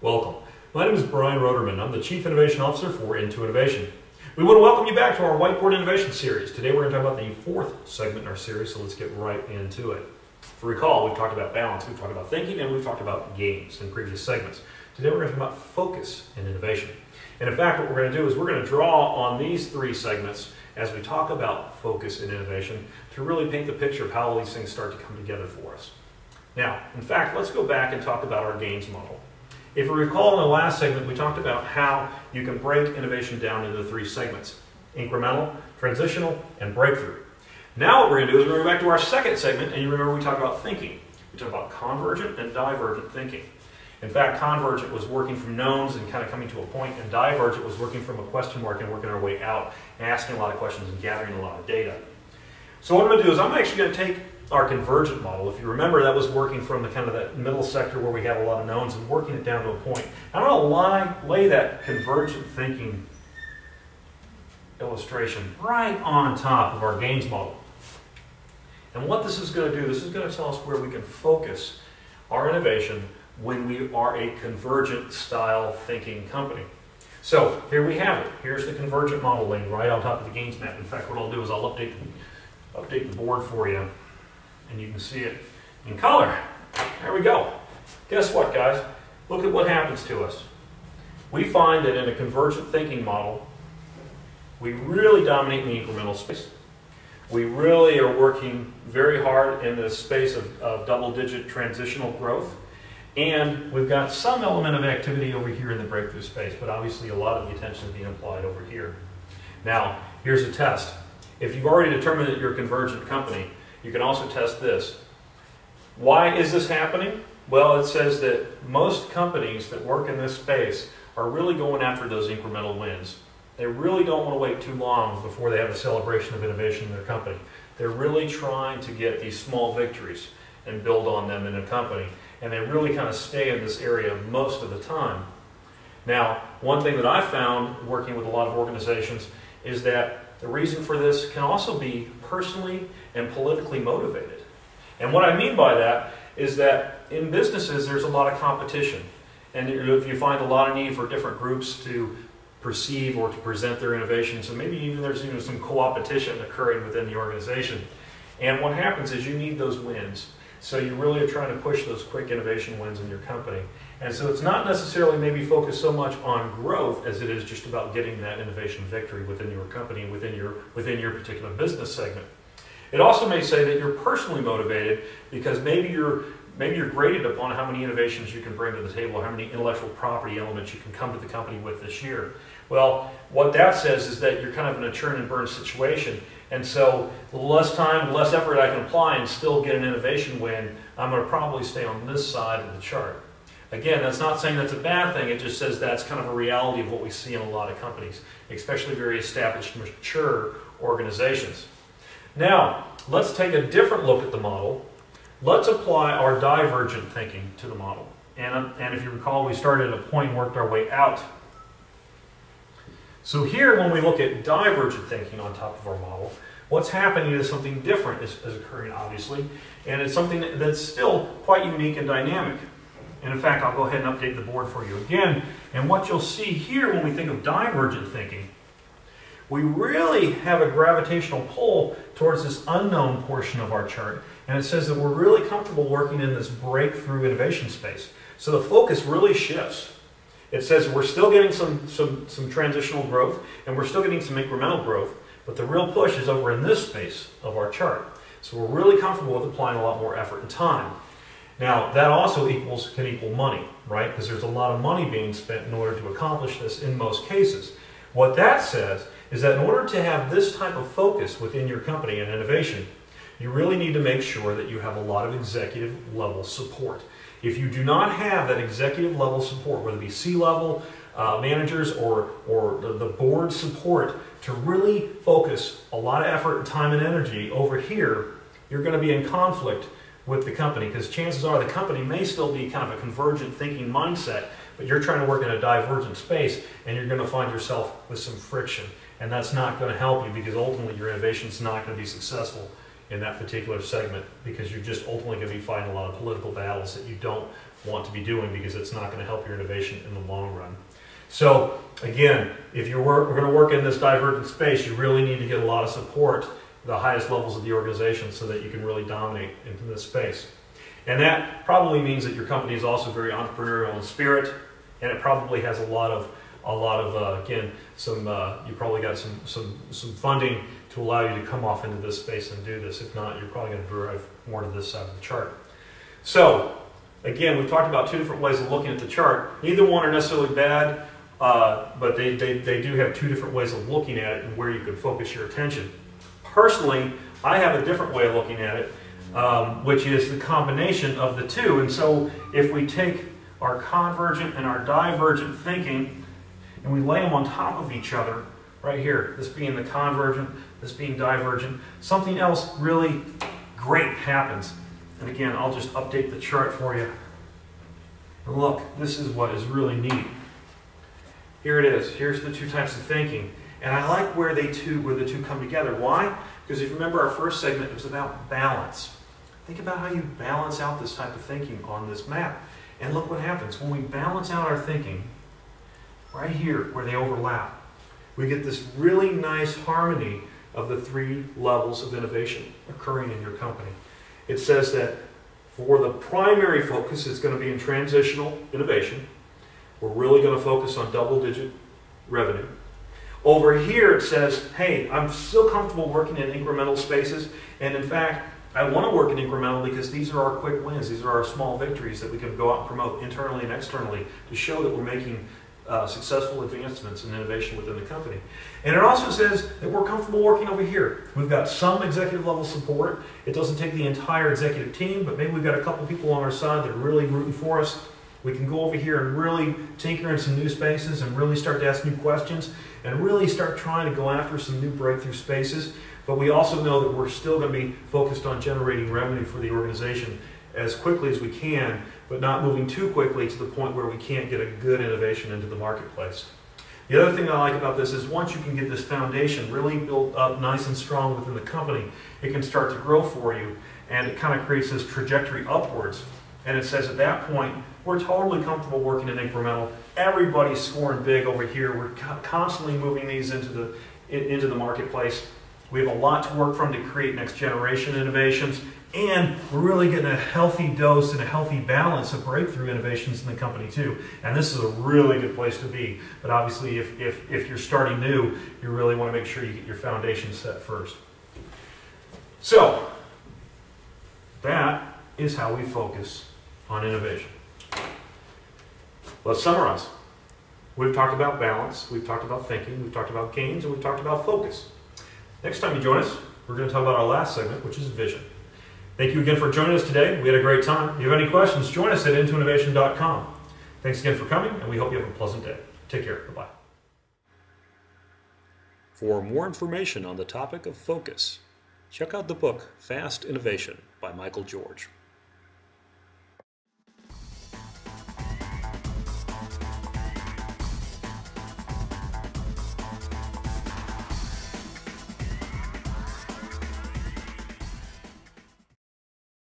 Welcome. My name is Brian Roderman. I'm the Chief Innovation Officer for Into Innovation. We want to welcome you back to our Whiteboard Innovation Series. Today we're going to talk about the fourth segment in our series, so let's get right into it. If you recall, we've talked about balance, we've talked about thinking, and we've talked about games in previous segments. Today we're going to talk about focus and innovation. And in fact, what we're going to do is we're going to draw on these three segments as we talk about focus and innovation to really paint the picture of how all these things start to come together for us. Now, in fact, let's go back and talk about our games model. If you recall in the last segment, we talked about how you can break innovation down into three segments: incremental, transitional, and breakthrough. Now what we're going to do is we're going to go back to our second segment, and you remember we talked about thinking. We talked about convergent and divergent thinking. In fact, convergent was working from knowns and kind of coming to a point, and divergent was working from a question mark and working our way out, and asking a lot of questions and gathering a lot of data. So what I'm going to do is I'm actually going to take our convergent model. If you remember, that was working from the kind of that middle sector where we have a lot of knowns and working it down to a point. I'm going to lay that convergent thinking illustration right on top of our gains model. And what this is going to do, this is going to tell us where we can focus our innovation when we are a convergent style thinking company. So here we have it. Here's the convergent model laying right on top of the gains map. In fact, what I'll do is I'll update the board for you, and you can see it in color. There we go. Guess what, guys? Look at what happens to us. We find that in a convergent thinking model, we really dominate in the incremental space. We really are working very hard in the space of double-digit transitional growth. And we've got some element of activity over here in the breakthrough space, but obviously a lot of the attention is being applied over here. Now, here's a test. If you've already determined that you're a convergent company, you can also test this. Why is this happening? Well, it says that most companies that work in this space are really going after those incremental wins. They really don't want to wait too long before they have a celebration of innovation in their company. They're really trying to get these small victories and build on them in a company. And they really kind of stay in this area most of the time. Now, one thing that I found working with a lot of organizations is that the reason for this can also be personally and politically motivated. And what I mean by that is that in businesses there's a lot of competition. And if you find a lot of need for different groups to perceive or to present their innovations, so maybe even there's some co-opetition occurring within the organization. And what happens is you need those wins. So you really are trying to push those quick innovation wins in your company. And so it's not necessarily maybe focused so much on growth as it is just about getting that innovation victory within your company, within your particular business segment. It also may say that you're personally motivated because maybe you're graded upon how many innovations you can bring to the table or how many intellectual property elements you can come to the company with this year. Well, what that says is that you're kind of in a churn and burn situation. And so the less time, the less effort I can apply and still get an innovation win, I'm going to probably stay on this side of the chart. Again, that's not saying that's a bad thing. It just says that's kind of a reality of what we see in a lot of companies, especially very established, mature organizations. Now, let's take a different look at the model. Let's apply our divergent thinking to the model. And if you recall, we started at a point and worked our way out. So here, when we look at divergent thinking on top of our model, what's happening is something different is occurring, obviously, and it's something that's still quite unique and dynamic. And in fact, I'll go ahead and update the board for you again. And what you'll see here when we think of divergent thinking, we really have a gravitational pull towards this unknown portion of our chart. And it says that we're really comfortable working in this breakthrough innovation space. So the focus really shifts. It says we're still getting some transitional growth, and we're still getting some incremental growth, but the real push is over in this space of our chart. So we're really comfortable with applying a lot more effort and time. Now, that also can equal money, right? Because there's a lot of money being spent in order to accomplish this in most cases. What that says is that in order to have this type of focus within your company and innovation, you really need to make sure that you have a lot of executive level support. If you do not have that executive level support, whether it be C-level managers or the board support to really focus a lot of effort and time and energy over here, you're going to be in conflict with the company, because chances are the company may still be kind of a convergent thinking mindset, but you're trying to work in a divergent space, and you're going to find yourself with some friction. And that's not going to help you, because ultimately your innovation is not going to be successful in that particular segment, because you're just ultimately going to be fighting a lot of political battles that you don't want to be doing, because it's not going to help your innovation in the long run. So again, if we're going to work in this divergent space, you really need to get a lot of support at the highest levels of the organization so that you can really dominate into this space. And that probably means that your company is also very entrepreneurial in spirit, and it probably has a lot of again, you probably got some funding to allow you to come off into this space and do this. If not, you're probably going to drive more to this side of the chart. So again, we've talked about two different ways of looking at the chart. Neither one are necessarily bad, but they do have two different ways of looking at it and where you can focus your attention. Personally, I have a different way of looking at it, which is the combination of the two. And so if we take our convergent and our divergent thinking and we lay them on top of each other, right here, this being the convergent, this being divergent, something else really great happens. And again, I'll just update the chart for you. And look, this is what is really neat. Here it is. Here's the two types of thinking. And I like where the two come together. Why? Because if you remember our first segment, it was about balance. Think about how you balance out this type of thinking on this map. And look what happens. When we balance out our thinking, right here where they overlap, we get this really nice harmony of the three levels of innovation occurring in your company. It says that for the primary focus, it's going to be in transitional innovation. We're really going to focus on double-digit revenue. Over here it says, hey, I'm still comfortable working in incremental spaces, and in fact, I want to work in incremental because these are our quick wins. These are our small victories that we can go out and promote internally and externally to show that we're making successful advancements in innovation within the company. And it also says that we're comfortable working over here. We've got some executive level support. It doesn't take the entire executive team, but maybe we've got a couple people on our side that are really rooting for us. We can go over here and really tinker in some new spaces and really start to ask new questions and really start trying to go after some new breakthrough spaces. But we also know that we're still going to be focused on generating revenue for the organization as quickly as we can, but not moving too quickly to the point where we can't get a good innovation into the marketplace. The other thing I like about this is once you can get this foundation really built up nice and strong within the company, it can start to grow for you, and it kind of creates this trajectory upwards. And it says at that point, we're totally comfortable working in incremental. Everybody's scoring big over here. We're constantly moving these into the marketplace. We have a lot to work from to create next generation innovations, and we're really getting a healthy dose and a healthy balance of breakthrough innovations in the company too. And this is a really good place to be. But obviously, if you're starting new, you really want to make sure you get your foundation set first. So, that is how we focus on innovation. Let's summarize. We've talked about balance, we've talked about thinking, we've talked about gains, and we've talked about focus. Next time you join us, we're going to talk about our last segment, which is vision. Thank you again for joining us today. We had a great time. If you have any questions, join us at intoinnovation.com. Thanks again for coming, and we hope you have a pleasant day. Take care. Bye-bye. For more information on the topic of focus, check out the book Fast Innovation by Michael George.